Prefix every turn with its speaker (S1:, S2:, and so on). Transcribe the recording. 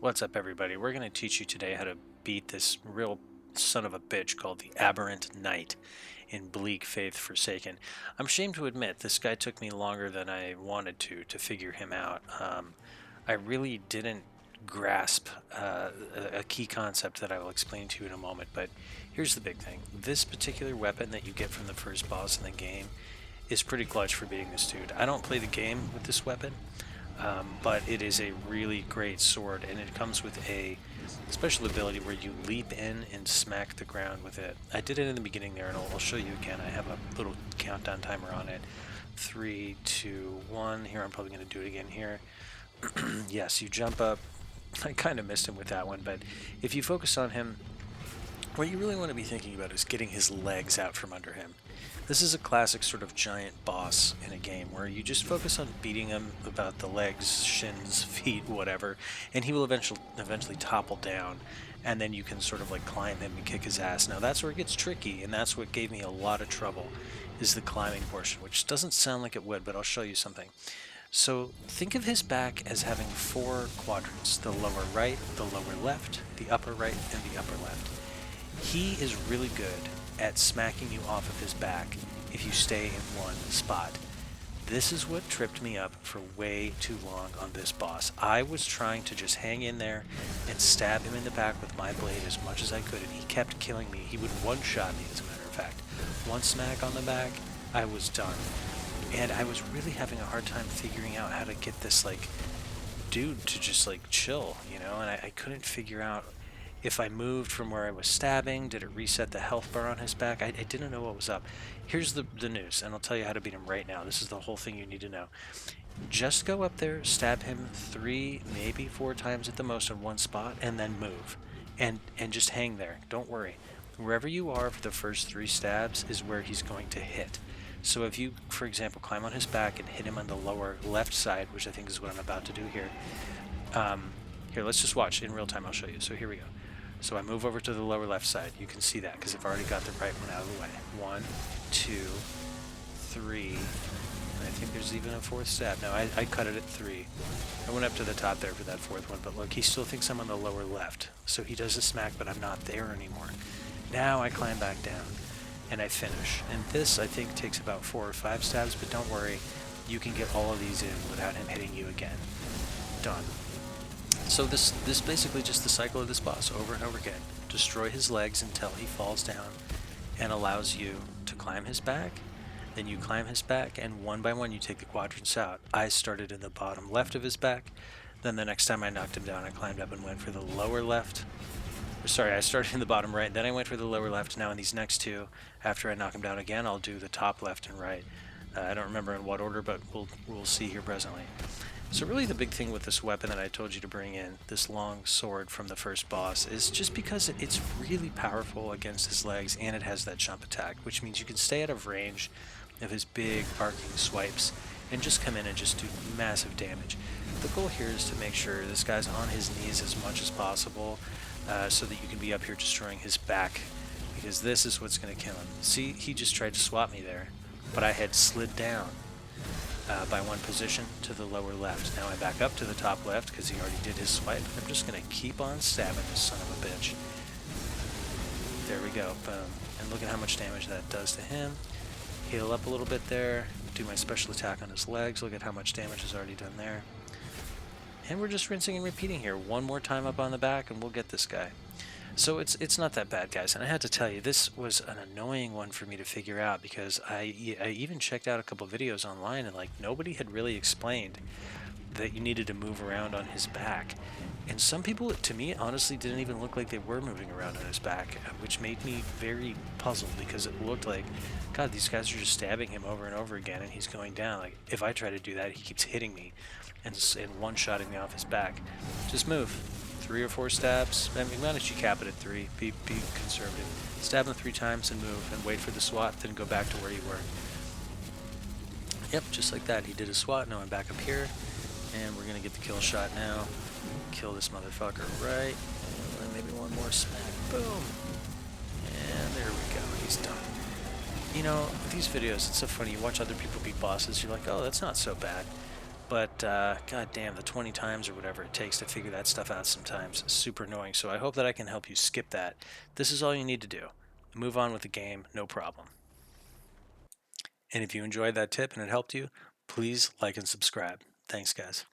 S1: What's up, everybody? We're going to teach you today how to beat this real son of a bitch called the Abberant Knight in Bleak Faith Forsaken. I'm ashamed to admit this guy took me longer than I wanted to figure him out. I really didn't grasp a key concept that I will explain to you in a moment, but here's the big thing. This particular weapon that you get from the first boss in the game is pretty clutch for beating this dude. I don't play the game with this weapon, but it is a really great sword, and it comes with a special ability where you leap in and smack the ground with it. I did it in the beginning there, and I'll show you again. I have a little countdown timer on it. 3, 2, 1. Here, I'm probably going to do it again here. Yes, you jump up. I kind of missed him with that one, but if you focus on him, what you really want to be thinking about is getting his legs out from under him. This is a classic sort of giant boss in a game where you just focus on beating him about the legs, shins, feet, whatever, and he will eventually topple down, and then you can sort of like climb him and kick his ass. Now that's where it gets tricky, and that's what gave me a lot of trouble, is the climbing portion, which doesn't sound like it would, but I'll show you something. So think of his back as having 4 quadrants: the lower right, the lower left, the upper right, and the upper left. He is really good at smacking you off of his back if you stay in one spot. This is what tripped me up for way too long on this boss. I was trying to just hang in there and stab him in the back with my blade as much as I could, and he kept killing me. He would one-shot me, as a matter of fact. One smack on the back, I was done. And I was really having a hard time figuring out how to get this, like, dude to just, like, chill, you know? And I couldn't figure out if I moved from where I was stabbing. Did it reset the health bar on his back? I didn't know what was up. Here's the news, and I'll tell you how to beat him right now. This is the whole thing you need to know. Just go up there, stab him 3, maybe 4 times at the most in one spot, and then move. And just hang there. Don't worry. Wherever you are for the first 3 stabs is where he's going to hit. So if you, for example, climb on his back and hit him on the lower left side, which I think is what I'm about to do here. Here, let's just watch. In real time, I'll show you. So here we go. So I move over to the lower left side. You can see that because I've already got the right one out of the way. 1, 2, 3, and I think there's even a 4th stab. No, I cut it at 3. I went up to the top there for that 4th one, but look, he still thinks I'm on the lower left. So he does a smack, but I'm not there anymore. Now I climb back down, and I finish. And this, I think, takes about 4 or 5 stabs, but don't worry, you can get all of these in without him hitting you again. Done. So this basically just the cycle of this boss over and over again. Destroy his legs until he falls down and allows you to climb his back. Then you climb his back, and one by one you take the quadrants out. I started in the bottom left of his back. Then the next time I knocked him down, I climbed up and went for the lower left. Sorry, I started in the bottom right, then I went for the lower left. Now in these next 2, after I knock him down again, I'll do the top left and right. I don't remember in what order, but we'll see here presently. So really the big thing with this weapon that I told you to bring in, this long sword from the first boss, is just because it's really powerful against his legs, and it has that jump attack, which means you can stay out of range of his big arcing swipes and just come in and just do massive damage. The goal here is to make sure this guy's on his knees as much as possible, so that you can be up here destroying his back, because this is what's going to kill him. See, he just tried to swap me there, but I had slid down by 1 position to the lower left. Now I back up to the top left because he already did his swipe. I'm just going to keep on stabbing this son of a bitch. There we go, boom. And look at how much damage that does to him. Heal up a little bit there, do my special attack on his legs. Look at how much damage is already done there. And we're just rinsing and repeating here. 1 more time up on the back and we'll get this guy. So it's not that bad, guys. And I had to tell you, this was an annoying one for me to figure out, because I even checked out a couple videos online, and like nobody had really explained that you needed to move around on his back. And some people, to me, honestly didn't even look like they were moving around on his back, which made me very puzzled, because it looked like, God, these guys are just stabbing him over and over again and he's going down. Like, if I try to do that, he keeps hitting me and one-shotting me off his back. Just move. 3 or 4 stabs. I mean, why don't you cap it at 3? Be conservative. Stab him 3 times and move, and wait for the swat, then go back to where you were. Yep, just like that. He did a swat. Now I'm back up here, and we're gonna get the kill shot now. Kill this motherfucker right, and then maybe 1 more smack. Boom. And there we go. He's done. You know, these videos, it's so funny. You watch other people beat bosses, you're like, oh, that's not so bad. But god damn, the 20 times or whatever it takes to figure that stuff out sometimes is super annoying. So I hope that I can help you skip that. This is all you need to do. Move on with the game, no problem. And if you enjoyed that tip and it helped you, please like and subscribe. Thanks, guys.